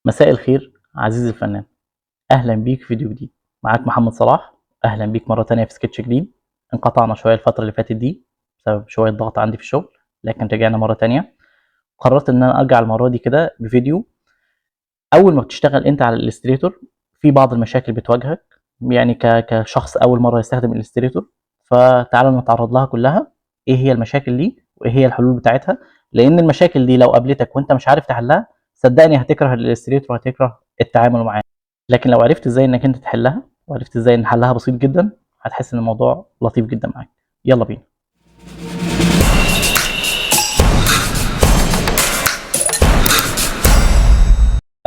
مساء الخير عزيزي الفنان، أهلا بيك في فيديو جديد. معاك محمد صلاح، أهلا بيك مرة تانية في سكتش جديد. انقطعنا شوية الفترة اللي فاتت دي بسبب شوية ضغط عندي في الشغل، لكن رجعنا مرة تانية. قررت إن أنا أرجع المرة دي كده بفيديو. أول ما بتشتغل أنت على الإليستريتور في بعض المشاكل بتواجهك، يعني كشخص أول مرة يستخدم الإليستريتور. فتعالوا نتعرض لها كلها، إيه هي المشاكل دي وإيه هي الحلول بتاعتها. لأن المشاكل دي لو قابلتك وأنت مش عارف تحلها، صدقني هتكره الإليستريتور وهتكره التعامل معاه. لكن لو عرفت ازاي انك انت تحلها وعرفت ازاي ان حلها بسيط جدا، هتحس ان الموضوع لطيف جدا معاك. يلا بينا.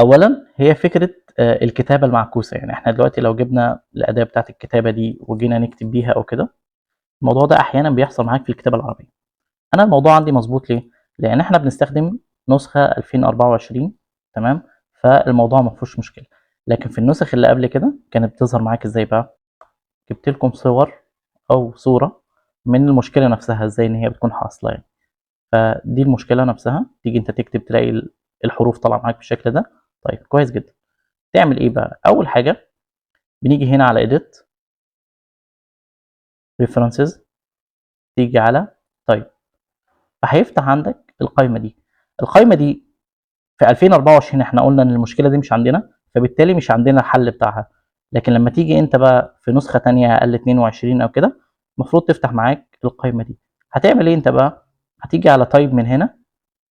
اولا هي فكره الكتابه المعكوسه. يعني احنا دلوقتي لو جبنا الاداه بتاعت الكتابه دي وجينا نكتب بيها او كده، الموضوع ده احيانا بيحصل معاك في الكتابه العربيه. انا الموضوع عندي مظبوط ليه؟ لان احنا بنستخدم نسخه 2024، تمام؟ فالموضوع ما فيهوش مشكله. لكن في النسخ اللي قبل كده كانت بتظهر معاك ازاي بقى؟ جبت لكم صور او صوره من المشكله نفسها، ازاي ان هي بتكون حاصله يعني. فدي المشكله نفسها، تيجي انت تكتب تلاقي الحروف طالعه معاك بالشكل ده. طيب كويس جدا. تعمل ايه بقى؟ اول حاجه بنيجي هنا على edit references، تيجي على طيب، فهيفتح عندك القائمه دي. القائمه دي في 2024 احنا قلنا ان المشكله دي مش عندنا، فبالتالي مش عندنا الحل بتاعها. لكن لما تيجي انت بقى في نسخه تانية اقل 22 او كده، المفروض تفتح معاك القائمه دي. هتعمل ايه انت بقى؟ هتيجي على تايب من هنا،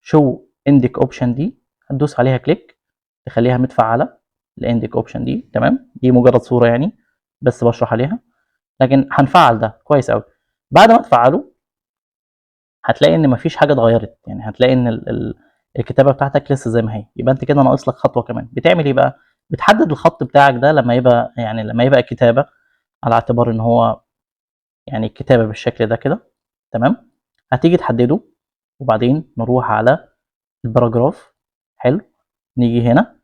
شو اندك اوبشن دي، هتدوس عليها كليك تخليها متفعله. الاندك اوبشن دي تمام، دي مجرد صوره يعني بس بشرح عليها، لكن هنفعل ده كويس قوي. بعد ما تفعله هتلاقي ان مفيش حاجه اتغيرت، يعني هتلاقي ان الكتابه بتاعتك لسه زي ما هي. يبقى انت كده ناقص لك خطوه كمان. بتعمل ايه بقى؟ بتحدد الخط بتاعك ده لما يبقى، يعني لما يبقى كتابه، على اعتبار ان هو يعني كتابه بالشكل ده كده، تمام؟ هتيجي تحدده، وبعدين نروح على الباراجراف. حلو. نيجي هنا،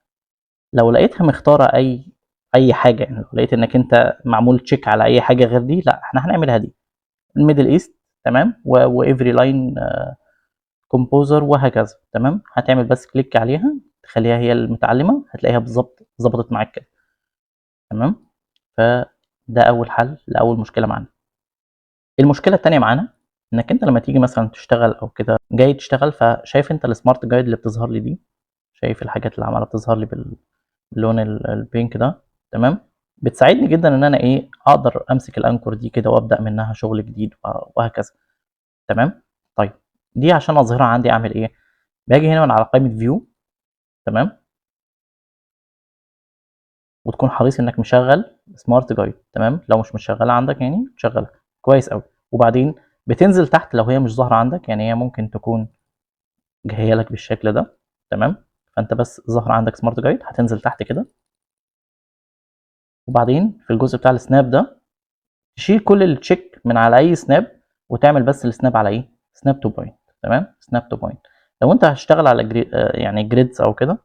لو لقيتها مختاره اي حاجه، يعني لو لقيت انك انت معمول تشيك على اي حاجه غير دي، لا احنا هنعملها دي، الميدل ايست، تمام؟ وافري لاين كومبوزر وهكذا، تمام؟ هتعمل بس كليك عليها تخليها هي المتعلمه، هتلاقيها بالظبط ظبطت معاك كده، تمام؟ فده اول حل لاول مشكله معانا. المشكله الثانيه معانا انك انت لما تيجي مثلا تشتغل او كده، جاي تشتغل، فشايف انت السمارت جايد اللي بتظهر لي دي؟ شايف الحاجات اللي عماله بتظهر لي باللون البينك ده؟ تمام. بتساعدني جدا ان انا ايه، اقدر امسك الانكور دي كده وابدا منها شغل جديد وهكذا، تمام؟ طيب، دي عشان اظهرها عندي اعمل ايه؟ باجي هنا من على قائمه فيو، تمام؟ وتكون حريص انك مشغل سمارت جايد، تمام؟ لو مش مشغله عندك يعني تشغلها كويس قوي. وبعدين بتنزل تحت لو هي مش ظاهره عندك، يعني هي ممكن تكون جايه لك بالشكل ده، تمام؟ فانت بس ظاهر عندك سمارت جايد، هتنزل تحت كده، وبعدين في الجزء بتاع السناب ده تشيل كل التشيك من على اي سناب، وتعمل بس السناب على ايه؟ سناب تو بوينت، تمام؟ سناب تو بوينت. لو انت هتشتغل على يعني جريدز او كده،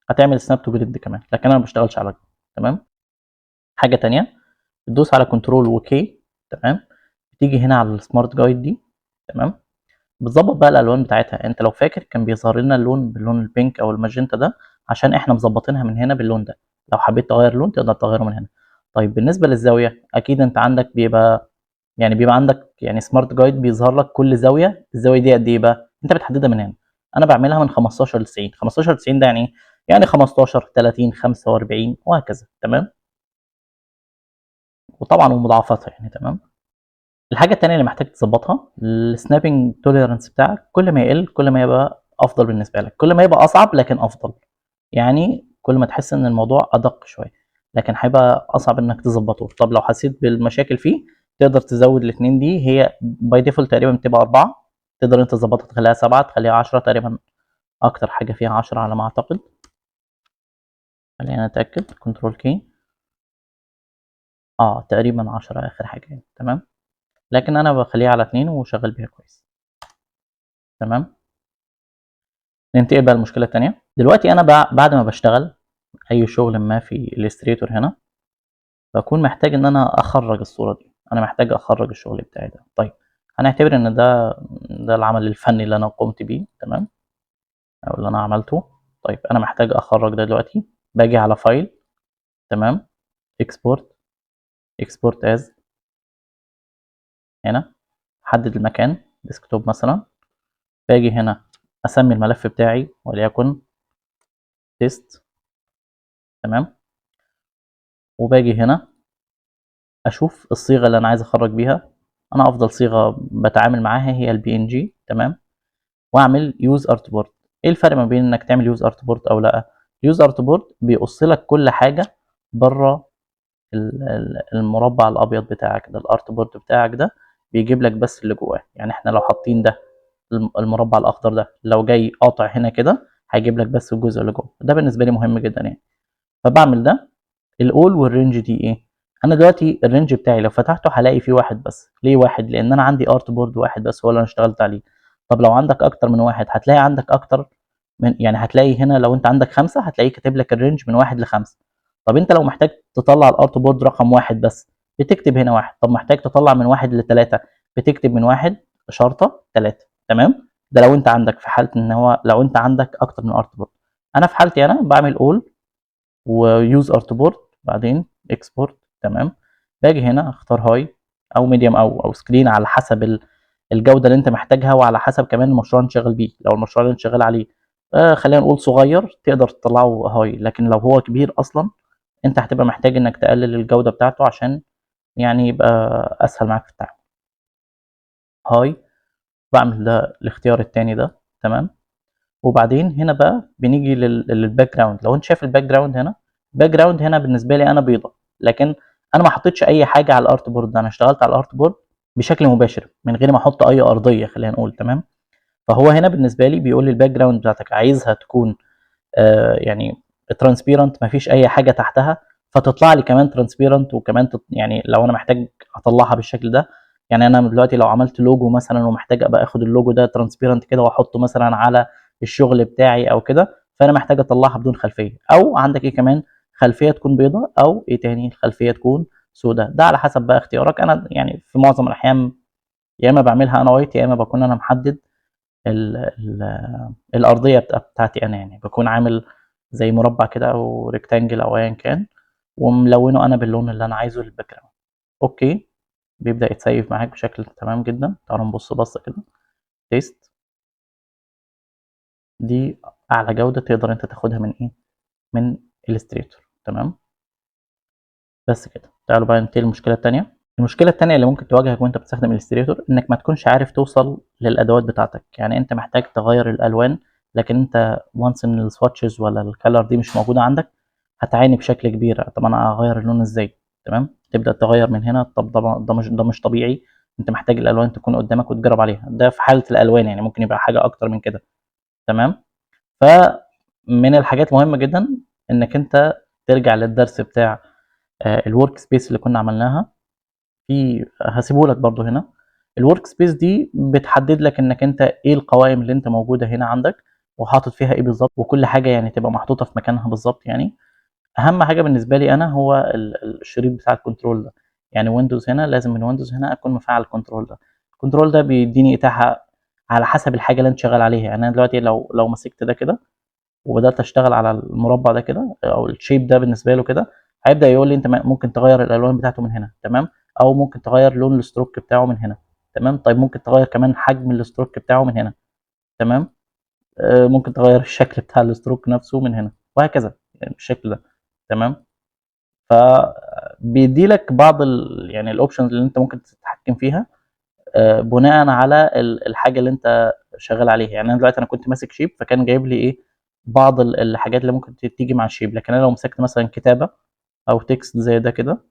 هتعمل سناب تو جريد كمان، لكن انا ما بشتغلش على جريد، تمام؟ حاجه تانية، تدوس على كنترول وكي، تمام؟ تيجي هنا على السمارت جايد دي، تمام؟ بتظبط بقى الالوان بتاعتها. انت لو فاكر كان بيظهر لنا اللون باللون البينك او الماجنتا ده، عشان احنا مظبطينها من هنا باللون ده. لو حبيت تغير لون تقدر تغيره من هنا. طيب بالنسبه للزاويه، اكيد انت عندك بيبقى عندك يعني سمارت جايد بيظهر لك كل زاويه، الزاويه دي قد ايه بقى، انت بتحددها من هنا. انا بعملها من 15 ل 90. 15 ل 90 ده يعني ايه؟ يعني 15 30 45 وهكذا، تمام؟ وطبعا ومضاعفتها يعني، تمام؟ الحاجه التانيه اللي محتاج تظبطها السنابنج توليرانس بتاعك، كل ما يقل كل ما يبقى افضل بالنسبه لك، كل ما يبقى اصعب لكن افضل. يعني كل ما تحس ان الموضوع ادق شويه، لكن هيبقى اصعب انك تظبطه. طب لو حسيت بالمشاكل فيه، تقدر تزود الاثنين دي، هي باي ديفولت تقريبا بتبقى 4، تقدر انت تظبطها تخليها 7، تخليها 10 تقريبا، اكتر حاجه فيها 10 على ما اعتقد. خلينا نتاكد، كنترول كي، تقريبا 10 اخر حاجه يعني، تمام؟ لكن انا بخليها على 2 وشغال بيها كويس، تمام؟ ننتقل بقى للمشكله الثانيه. دلوقتي انا بعد ما بشتغل اي شغل ما في الستريتور هنا، بكون محتاج ان انا اخرج الصوره دي، انا محتاج اخرج الشغل بتاعي ده. طيب هنعتبر ان ده العمل الفني اللي انا قمت بيه، تمام؟ او اللي انا عملته. طيب انا محتاج اخرج ده دلوقتي، باجي على فايل، تمام، اكسبورت از، هنا احدد المكان ديسكتوب مثلا، باجي هنا اسمي الملف بتاعي وليكن تيست، تمام، وباجي هنا اشوف الصيغه اللي انا عايز اخرج بيها. انا افضل صيغه بتعامل معاها هي البي ان جي، تمام، واعمل يوز ارتبورت. ايه الفرق ما بين انك تعمل يوز ارتبورت او لا؟ يوز ارتبورت بيقص لك كل حاجه بره المربع الابيض بتاعك ده، الارتبورت بتاعك ده بيجيب لك بس اللي جواه. يعني احنا لو حاطين ده، المربع الاخضر ده لو جاي قاطع هنا كده هيجيب لك بس الجزء اللي جوه. ده بالنسبه لي مهم جدا يعني، فبعمل ده. الاول والرينج دي ايه؟ انا دلوقتي الرينج بتاعي لو فتحته هلاقي فيه واحد بس. ليه واحد؟ لان انا عندي ارت بورد واحد بس هو اللي انا اشتغلت عليه. طب لو عندك اكتر من واحد هتلاقي عندك اكتر من، يعني هتلاقي هنا لو انت عندك 5 هتلاقيه كاتب لك الرينج من 1 ل5. طب انت لو محتاج تطلع الارت بورد رقم واحد بس بتكتب هنا واحد. طب محتاج تطلع من 1 ل3 بتكتب من 1 شرطة 3، تمام. ده لو انت عندك، في حالة ان هو لو انت عندك اكتر من ارت بورد. انا في حالتي انا بعمل اول ويوز ارتبورت بعدين اكسبورت، تمام. باجي هنا اختار هاي او ميديوم او سكرين على حسب الجوده اللي انت محتاجها، وعلى حسب كمان المشروع اللي انت شغال بيه. لو المشروع اللي انت شغال عليه خلينا نقول صغير تقدر تطلعه هاي، لكن لو هو كبير اصلا انت هتبقى محتاج انك تقلل الجوده بتاعته عشان يعني يبقى اسهل معاك في التعامل. هاي، بعمل ده الاختيار التاني ده، تمام. وبعدين هنا بقى بنيجي للباك جراوند. لو انت شايف الباك جراوند هنا، الباك جراوند هنا بالنسبه لي انا بيضه، لكن انا ما حطيتش اي حاجه على الارت بورد. انا اشتغلت على الارت بورد بشكل مباشر من غير ما احط اي ارضيه، خلينا نقول، تمام. فهو هنا بالنسبه لي بيقول لي الباك جراوند بتاعتك عايزها تكون يعني ترانسبيرنت، ما فيش اي حاجه تحتها، فتطلع لي كمان ترانسبيرنت. وكمان يعني لو انا محتاج اطلعها بالشكل ده، يعني انا دلوقتي لو عملت لوجو مثلا ومحتاج ابقى اخد اللوجو ده ترانسبيرنت كده واحطه مثلا على الشغل بتاعي او كده، فانا محتاج اطلعها بدون خلفيه. او عندك ايه كمان، خلفيه تكون بيضاء، او ايه تاني، الخلفيه تكون سوداء. ده على حسب بقى اختيارك. انا يعني في معظم الاحيان يا اما بعملها انا وايت، يا اما بكون انا محدد ال ال الارضيه بتاعتي انا، يعني بكون عامل زي مربع كده او ريكتانجل او ايا كان، وملونه انا باللون اللي انا عايزه للباك جراوند. اوكي، بيبدا يتسيف معاك بشكل تمام جدا. تعالوا نبص بصه كده. تيست، دي اعلى جوده تقدر انت تاخدها من ايه، من الستريتور، تمام. بس كده. تعالوا بقى ننتقل للمشكله الثانيه. المشكله الثانيه اللي ممكن تواجهك وانت بتستخدم الستريتور انك ما تكونش عارف توصل للادوات بتاعتك. يعني انت محتاج تغير الالوان، لكن انت وانس ان السواتشز ولا الكالر دي مش موجوده عندك هتعاني بشكل كبير. طب انا اغير اللون ازاي؟ تمام، تبدا تغير من هنا. طب ده مش طبيعي. انت محتاج الالوان تكون قدامك وتجرب عليها. ده في حاله الالوان، يعني ممكن يبقى حاجه اكتر من كده، تمام. فمن الحاجات المهمه جدا انك انت ترجع للدرس بتاع الورك سبيس اللي كنا عملناها. في هاسيبه لك برضو هنا. الورك سبيس دي بتحدد لك انك انت ايه القوائم اللي انت موجوده هنا عندك وحاطط فيها ايه بالظبط، وكل حاجه يعني تبقى محطوطه في مكانها بالظبط. يعني اهم حاجه بالنسبه لي انا هو الشريط بتاع الكنترول ده. يعني ويندوز هنا لازم من ويندوز هنا اكون مفعل الكنترول ده. الكنترول ده بيديني اتاحه على حسب الحاجه اللي انت شغال عليها. يعني انا دلوقتي لو مسكت ده كده وبدات اشتغل على المربع ده كده او الشيب ده بالنسبه له كده، هيبدا يقول لي انت ممكن تغير الالوان بتاعته من هنا، تمام. او ممكن تغير لون الستروك بتاعه من هنا، تمام. طيب ممكن تغير كمان حجم الستروك بتاعه من هنا، تمام. ممكن تغير الشكل بتاع الستروك نفسه من هنا، وهكذا يعني بالشكل ده، تمام. فبيدي لك بعض يعني الاوبشنز اللي انت ممكن تتحكم فيها بناء على الحاجه اللي انت شغال عليها. يعني انا دلوقتي انا كنت ماسك شيب فكان جايب لي ايه، بعض الحاجات اللي ممكن تيجي مع الشيب. لكن انا لو مسكت مثلا كتابه او تكست زي ده كده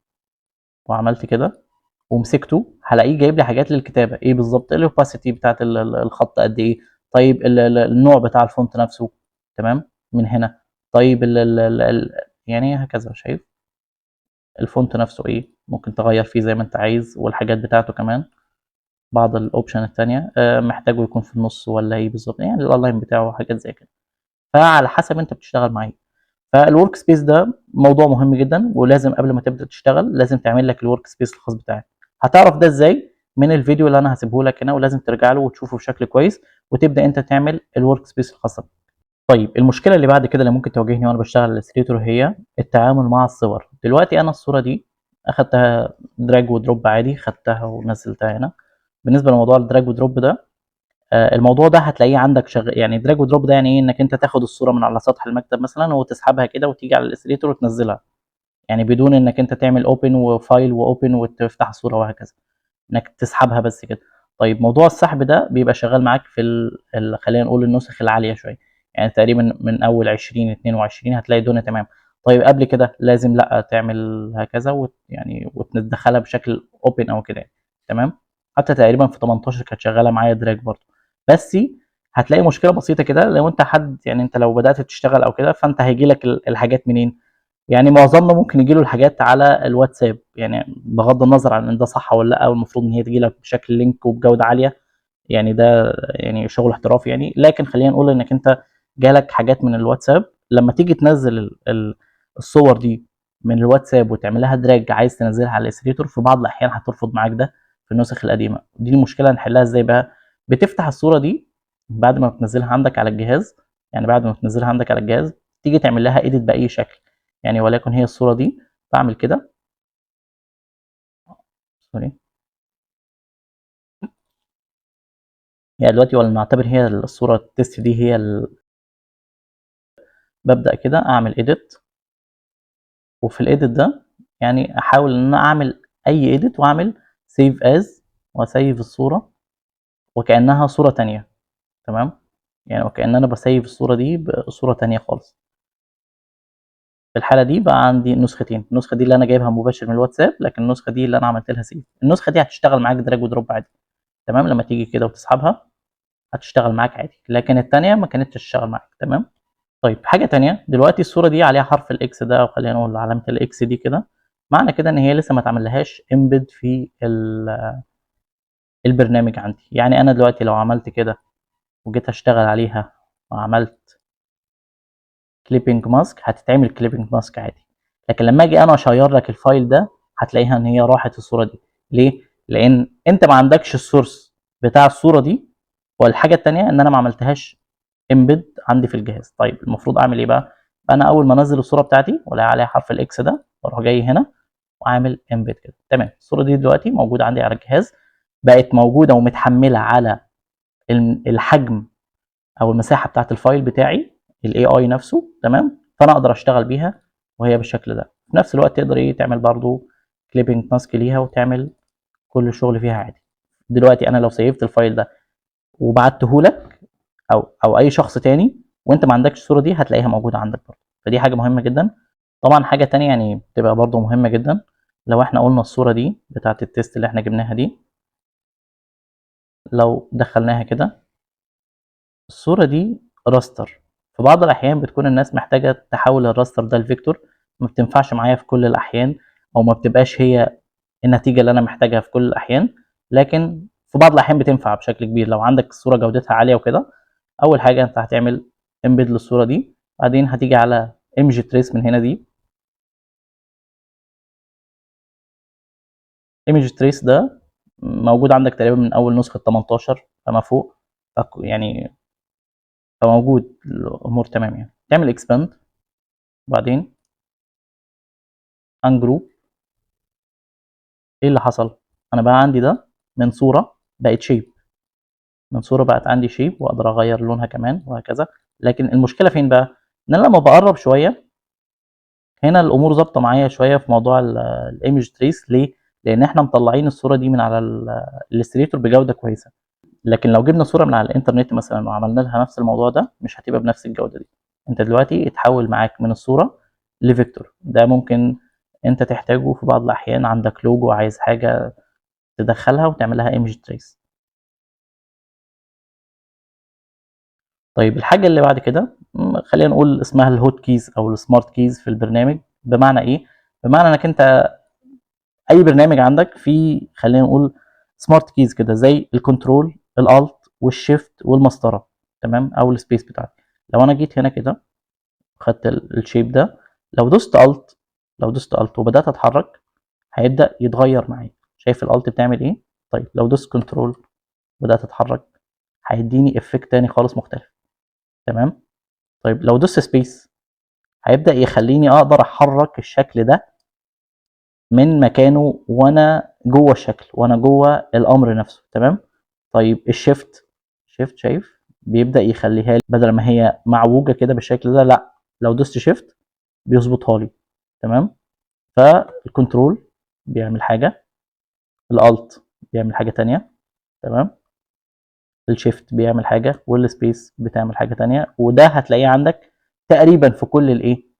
وعملت كده ومسكته هلاقيه جايب لي حاجات للكتابه ايه بالظبط، الاوباسيتي بتاعت الخط قد ايه، طيب النوع بتاع الفونت نفسه، تمام، من هنا. طيب يعني هكذا، شايف الفونت نفسه ايه، ممكن تغير فيه زي ما انت عايز، والحاجات بتاعته كمان. بعض الاوبشن التانية محتاجه يكون في النص ولا ايه بالظبط، يعني الاونلاين بتاعه وحاجات زي كده. فعلى حسب انت بتشتغل مع ايه. فالورك سبيس ده موضوع مهم جدا، ولازم قبل ما تبدا تشتغل لازم تعمل لك الورك سبيس الخاص بتاعك. هتعرف ده ازاي؟ من الفيديو اللي انا هسيبه لك هنا، ولازم ترجع له وتشوفه بشكل كويس وتبدا انت تعمل الورك سبيس الخاصه بك. طيب المشكلة اللي بعد كده اللي ممكن تواجهني وأنا باشتغل الإليستريتور هي التعامل مع الصور. دلوقتي أنا الصورة دي أخدتها drag وdrop عادي، خدتها ونزلتها هنا. بالنسبة لموضوع الdrag وdrop ده، الموضوع ده هتلاقيه عندك يعني drag وdrop ده يعني إيه؟ إنك أنت تاخد الصورة من على سطح المكتب مثلًا وتسحبها كده وتيجي على الإليستريتور وتنزلها، يعني بدون إنك أنت تعمل open وfile وopen وتفتح الصورة وهكذا، إنك تسحبها بس كده. طيب موضوع السحب ده بيبقى شغال معاك في خلينا نقول النسخ العالية شوية، يعني تقريبًا من أول 20 22 هتلاقي الدنيا تمام. طيب قبل كده لازم لأ تعمل هكذا يعني وتدخلها بشكل open أو كده يعني، تمام. حتى تقريبًا في 18 كانت شغالة معايا drag برضه، بس هتلاقي مشكلة بسيطة كده لو أنت حد يعني أنت لو بدأت تشتغل أو كده فأنت هييجي لك الحاجات منين؟ يعني معظمنا ممكن ييجي له الحاجات على الواتساب، يعني بغض النظر عن إن ده صح والّا لأ، والمفروض إن هي تيجي لك بشكل لينك وبجودة عالية، يعني ده يعني شغل احترافي يعني. لكن خلّينا نقول إنك أنت جالك حاجات من الواتساب، لمّا تيجي تنزّل الصور دي من الواتساب وتعمل لها drag عايز تنزّلها على الإليستريتور، في بعض الأحيان هترفض معاك ده في النسخ القديمة. دي المشكلة هنحلها إزاي بقى؟ بتفتح الصورة دي بعد ما بتنزّلها عندك على الجهاز، يعني بعد ما بتنزّلها عندك على الجهاز، تيجي تعمل لها edit بأي شكل، يعني وليكن هي الصورة دي، باعمل كده sorry. يعني دلوقتي ولنعتبر هي الصورة الtest دي هي بابدأ كده أعمل edit، وفي الedit ده يعني أحاول إن أنا أعمل أي edit وأعمل save as وأسيّف الصورة وكأنها صورة تانية، تمام، يعني وكأن أنا باسيّف الصورة دي بصورة تانية خالص. في الحالة دي بقى عندي نسختين، النسخة دي اللي أنا جايبها مباشر من الواتساب، لكن النسخة دي اللي أنا عملت لها save. النسخة دي هتشتغل معاك drag وdrop عادي، تمام، لمّا تيجي كده وتسحبها هتشتغل معاك عادي، لكن التانية ما كانتش هتشتغل معاك، تمام. طيب حاجة تانية، دلوقتي الصورة دي عليها حرف الإكس ده أو خلّينا نقول علامة الإكس دي كده، معنى كده إن هي لسه ما اتعملّهاش embed في البرنامج عندي. يعني أنا دلوقتي لو عملت كده وجيت أشتغل عليها وعملت clipping mask هتتعمل clipping mask عادي، لكن لمّا آجي أنا أشيّر لك الفايل ده هتلاقيها إن هي راحت الصورة دي. ليه؟ لإن أنت ما عندكش الsource بتاع الصورة دي، والحاجة التانية إن أنا ما عملتهاش embed عندي في الجهاز. طيب المفروض أعمل إيه بقى؟ أنا أول ما أنزّل الصورة بتاعتي والاقي عليها حرف الإكس ده، باروح جاي هنا وعامل embed كده، تمام. الصورة دي دلوقتي موجودة عندي على الجهاز، بقت موجودة ومتحمّلة على الحجم أو المساحة بتاعة الفايل بتاعي الAI نفسه، تمام، فأنا أقدر أشتغل بيها وهي بالشكل ده. في نفس الوقت تقدر إيه تعمل برضه clipping mask ليها وتعمل كل الشغل فيها عادي. دلوقتي أنا لو سيّفت الفايل ده وبعته لك أو أي شخص تاني وأنت ما عندكش الصورة دي هتلاقيها موجودة عندك برضه، فدي حاجة مهمة جدًا. طبعًا حاجة تانية يعني بتبقى برضه مهمة جدًا، لو إحنا قُلنا الصورة دي بتاعة الtest اللي إحنا جبناها دي، لو دخّلناها كده، الصورة دي raster. في بعض الأحيان بتكون الناس محتاجة تحوّل الraster ده لvector، ما بتنفعش معايا في كل الأحيان أو ما بتبقاش هي النتيجة اللي أنا محتاجها في كل الأحيان، لكن في بعض الأحيان بتنفع بشكل كبير. لو عندك الصورة جودتها عالية وكده، أول حاجة أنت هتعمل embed للصورة دي، بعدين هتيجي على image trace من هنا دي. image trace ده موجود عندك تقريبًا من أول نسخة 18 فما فوق، يعني فموجود الأمور تمام يعني. تعمل expand وبعدين ungroup. إيه اللي حصل؟ أنا بقى عندي ده من صورة بقت shape، من صورة بقت عندي shape وأقدر أغيّر لونها كمان وهكذا. لكن المشكلة فين بقى؟ إن أنا لمّا باقرّب شوية هنا الأمور ضابطة معايا شوية في موضوع الimage trace. ليه؟ لإن إحنا مطلّعين الصورة دي من على الillustrator بجودة كويسة، لكن لو جِبنا صورة من على الإنترنت مثلًا وعملنا لها نفس الموضوع ده مش هتبقى بنفس الجودة دي. أنت دلوقتي اتحوّل معاك من الصورة لvector، ده ممكن أنت تحتاجه في بعض الأحيان، عندك logo عايز حاجة تدخّلها وتعمل لها image trace. طيب الحاجة اللي بعد كده خلّينا نقول اسمها الhot keys أو الsmart keys في البرنامج. بمعنى إيه؟ بمعنى إنّك أنت أي برنامج عندك فيه خلّينا نقول smart keys كده زي الcontrol الalt والshift والمسطرة، تمام، أو الspace بتاعتي. لو أنا جيت هنا كده خدت الshape ده، لو دوست alt وبدأت أتحرّك هيبدأ يتغيّر معايا. شايف الalt بتعمل إيه؟ طيب لو دوست control وبدأت أتحرّك هيدّيني effect تاني خالص مختلف، تمام. طيب لو دوست سبيس هيبدأ يخليني اقدر احرك الشكل ده من مكانه وانا جوه الشكل، وانا جوه الامر نفسه. تمام. طيب الشيفت، شايف بيبدأ يخليها لي بدل ما هي معوجة كده بالشكل ده، لا لو دوست شيفت بيظبطها لي. تمام. فالكنترول بيعمل حاجة، الالت بيعمل حاجة تانية. تمام. الشيفت بيعمل حاجة، والسبيس بتعمل حاجة تانية، وده هتلاقيه عندك تقريبا في كل الايه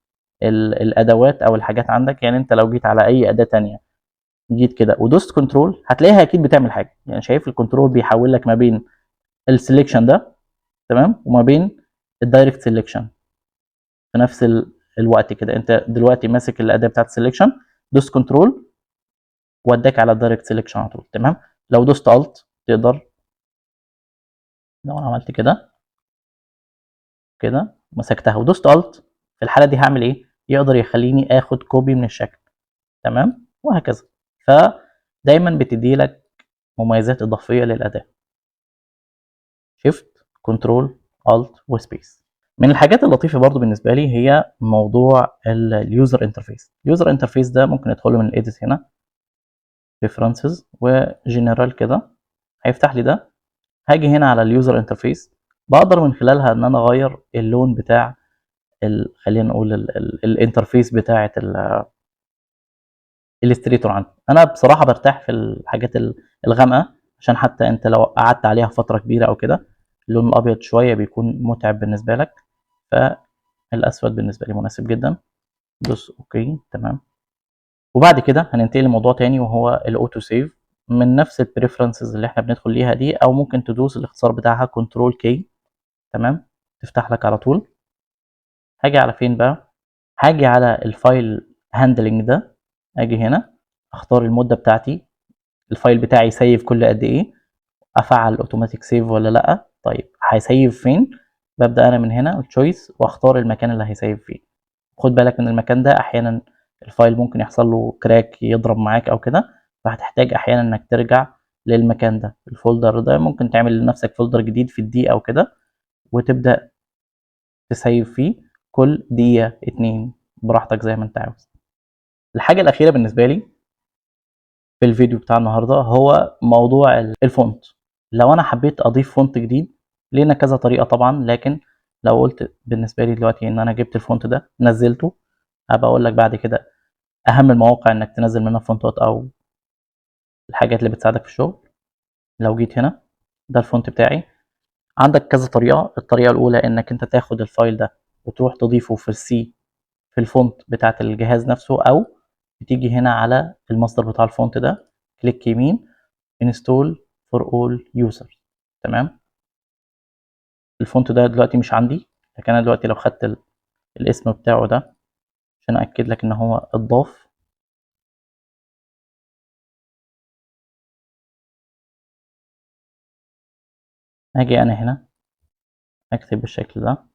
الادوات او الحاجات عندك. يعني انت لو جيت على اي اداة تانية، جيت كده ودوست كنترول، هتلاقيها اكيد بتعمل حاجة. يعني شايف الكنترول بيحول لك ما بين السليكشن ده، تمام، وما بين الدايركت سيلكشن في نفس الوقت كده. انت دلوقتي ماسك الاداه بتاعت السليكشن، دوست كنترول وداك على الدايركت سيلكشن على طول. تمام. لو دوست الت تقدر، لو انا عملت كده كده مسكتها ودوست الت، في الحاله دي هعمل ايه؟ يقدر يخليني اخد كوبي من الشكل. تمام. وهكذا. فدايما بتدي لك مميزات اضافيه للاداه. شيفت، كنترول، الت، وسبيس. من الحاجات اللطيفه برضو بالنسبه لي هي موضوع اليوزر انترفيس. اليوزر انترفيس ده ممكن ادخله من الايديت هنا، ريفرنسز وجنرال كده، هيفتح لي ده. هاجي هنا على اليوزر انترفيس، بقدر من خلالها ان انا اغير اللون بتاع خلينا نقول الانترفيس بتاعه الستريتور عندي. انا بصراحه برتاح في الحاجات الغامقه، عشان حتى انت لو قعدت عليها فتره كبيره او كده، اللون الابيض شويه بيكون متعب بالنسبه لك، فالاسود بالنسبه لي مناسب جدا. دوس اوكي. تمام. وبعد كده هننتقل لموضوع تاني وهو الاوتو سيف، من نفس البريفرنسز اللي احنا بندخل ليها دي، او ممكن تدوس الاختصار بتاعها كنترول كي. تمام. تفتح لك على طول. هاجي على فين بقى؟ هاجي على الفايل هاندلنج ده، اجي هنا اختار المده بتاعتي، الفايل بتاعي يسيف كل قد ايه، افعل اوتوماتيك سيف ولا لا. طيب هيسيف فين؟ ببدا انا من هنا التشويس واختار المكان اللي هيسيف فيه. خد بالك من المكان ده، احيانا الفايل ممكن يحصل له كراك يضرب معاك او كده، فهتحتاج احيانا انك ترجع للمكان ده. الفولدر ده ممكن تعمل لنفسك فولدر جديد في الدي او كده، وتبدا تسيف فيه كل دقيقه اتنين براحتك زي ما انت عاوز. الحاجه الاخيره بالنسبه لي في الفيديو بتاع النهارده هو موضوع الفونت. لو انا حبيت اضيف فونت جديد، لينا كذا طريقه طبعا، لكن لو قلت بالنسبه لي دلوقتي ان انا جبت الفونت ده نزلته، هبقى اقول لك بعد كده اهم المواقع انك تنزل منها فونتات او الحاجات اللي بتساعدك في الشغل. لو جيت هنا، ده الفونت بتاعي. عندك كذا طريقه. الطريقه الاولى انك انت تاخد الفايل ده وتروح تضيفه في السي في الفونت بتاعت الجهاز نفسه، او بتيجي هنا على المصدر بتاع الفونت ده، كليك يمين، install for all users. تمام. الفونت ده دلوقتي مش عندي، لكن انا دلوقتي لو خدت الاسم بتاعه ده عشان اكد لك ان هو اتضاف، اجي انا هنا اكتب بالشكل ده،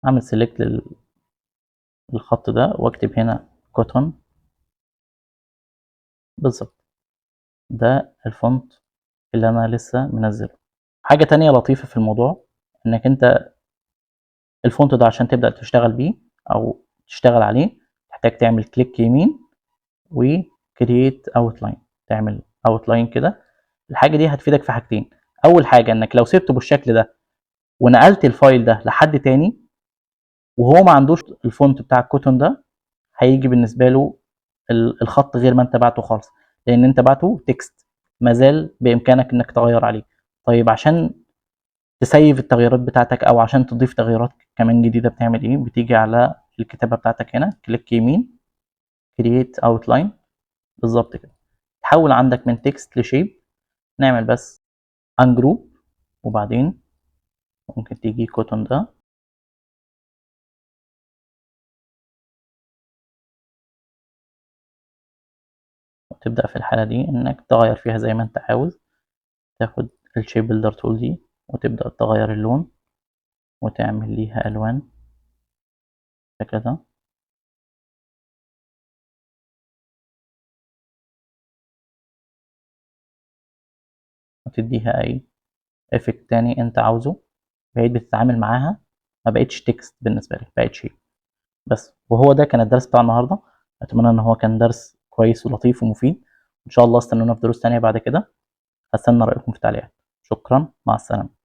اعمل سيلكت للخط ده واكتب هنا كوتون. بالظبط، ده الفونت اللي انا لسه منزله. حاجة تانية لطيفة في الموضوع، انك انت الفونت ده عشان تبدأ تشتغل بيه او تشتغل عليه، تحتاج تعمل كليك يمين وكرييت اوتلاين، تعمل اوتلاين كده. الحاجة دي هتفيدك في حاجتين. اول حاجة انك لو سبته بالشكل ده ونقلت الفايل ده لحد تاني وهو ما عندوش الفونت بتاع الكوتون ده، هيجي بالنسبة له الخط غير ما انت بعته خالص، لان انت بعته تكست، مازال بامكانك انك تغير عليه. طيب عشان تسيف التغييرات بتاعتك او عشان تضيف تغييرات كمان جديده، بتعمل ايه؟ بتيجي على الكتابه بتاعتك هنا، كليك يمين، كرييت اوتلاين. بالظبط كده، تحول عندك من تكست لشيب. نعمل بس انجروب، وبعدين ممكن تيجي كوتون ده، وتبدا في الحاله دي انك تغير فيها زي ما انت عاوز. تاخد الشيب بيلدر تول دي وتبدا تغير اللون وتعمل ليها الوان بالشكل ده. وتديها اي افكت تاني انت عاوزه، بقيت بتتعامل معاها، ما بقتش تكست بالنسبه لي، بقت شيء بس. وهو ده كان الدرس بتاع النهارده، اتمنى ان هو كان درس كويس ولطيف ومفيد. ان شاء الله استنونا في دروس تانية بعد كده، هستنى رايكم في التعليقات. شكرا، مع السلامه.